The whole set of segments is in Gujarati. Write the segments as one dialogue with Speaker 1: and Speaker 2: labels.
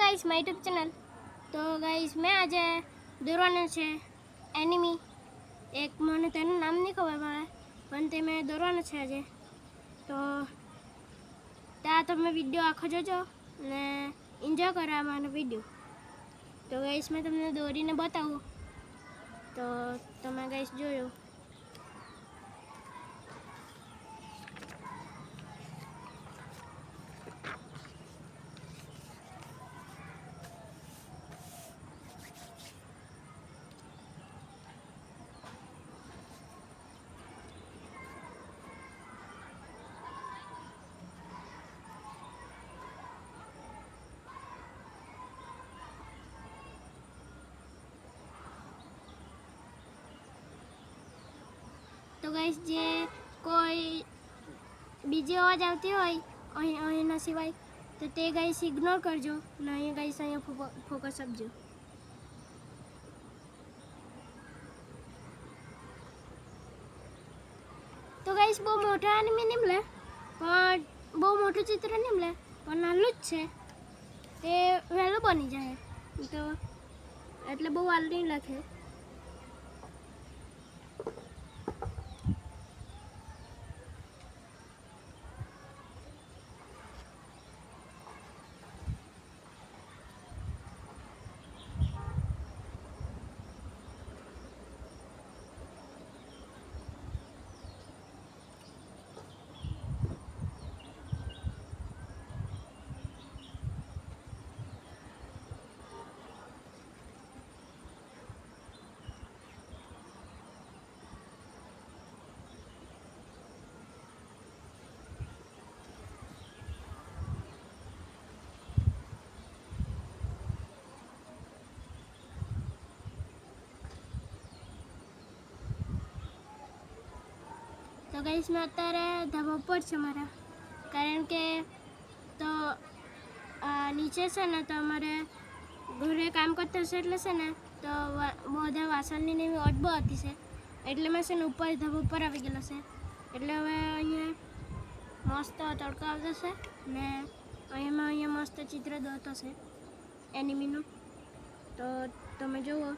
Speaker 1: Guys my YouTube channel. તો ગાઈસ મેં આજે દોરવાનું છે એનિમી. એક મને તેનું નામ નહીં ખબર પડે પણ તે મેં દોરવાનું છે આજે. તો ત્યાં તમે વિડીયો આખો જોજો અને એન્જોય કરો મારો વિડીયો. તો ગાઈસ મેં તમને દોરીને બતાવું તો તમે ગાઈસ જોયો. તો ગાઈસ જે કોઈ બીજી અવાજ આવતી હોય અહીંના સિવાય તો તે ગાઈસ ઇગ્નોર કરજો અને અહીંયા ગાઈસ અહીંયા ફોકસ આપજો. તો ગાઈસ બહુ મોટા એનિમી નહીં મળે પણ બહુ મોટું ચિત્ર નહીં મળે પણ નાનું જ છે. તે વહેલું બની જાય તો એટલે બહુ વાર નહીં લાગે. તો ગાઈસ મેં અત્યારે ધાબા પર છે મારા, કારણ કે તો નીચે છે ને તો અમારે ઘરે કામ કરતા હશે એટલે છે ને તો બધા વાસણની ને એવી ઓટ બહુ હતી છે એટલે મેં છે ને ઉપર ધાબા ઉપર આવી ગયેલો છે. એટલે હવે અહીંયા મસ્ત તડકો આવતો છે ને અહીંયા મસ્ત ચિત્ર દોરતો છે એનિમીનું. તો તમે જુઓ.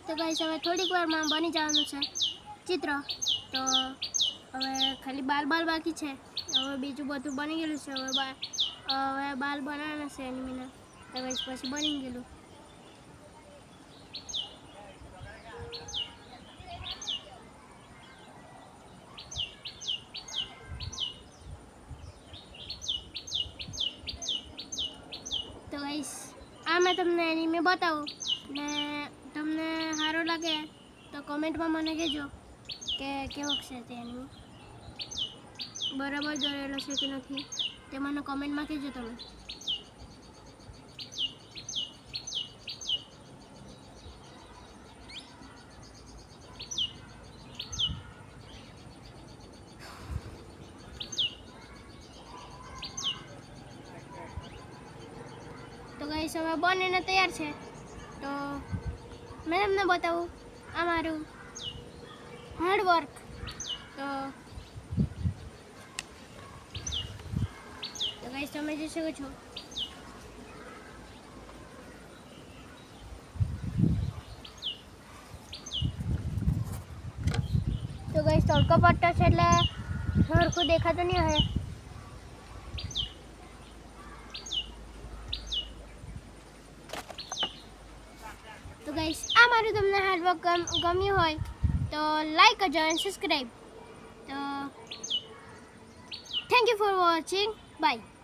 Speaker 1: તો ગાઈસ હવે થોડીક વારમાં બની જવાનું છે ચિત્ર. તો હવે ખાલી બાલ બાકી છે. હવે બીજું બધું બની ગયેલું છે. હવે બાલ બનાવવાના છે એનિમીના. તો ગાઈસ પછી બની ગયેલું. તો ગાઈસ આ મેં તમને એનિમી બતાવું ને તમને સારું લાગે તો કોમેન્ટમાં મને કહેજો કે કેવો છે તે એનિમી, બરાબર દોરેલો છે કે નથી તે મને કોમેન્ટમાં કહેજો તમે. ગાઈસ હવે બનીને તૈયાર છે તો મેં તમને બતાવું આ મારું હાર્ડવર્ક તો ગાઈસ તમે જોઈ શકો છો તો ગાઈસ તડકો પડતો છે એટલે સરખું દેખાતું નહીં હવે તો ગાઈસ આ મારું તમને હાર્ડવર્ક ગમ્યું હોય તો લાઈક કરજો અને સબસ્ક્રાઈબ તો thank you for watching bye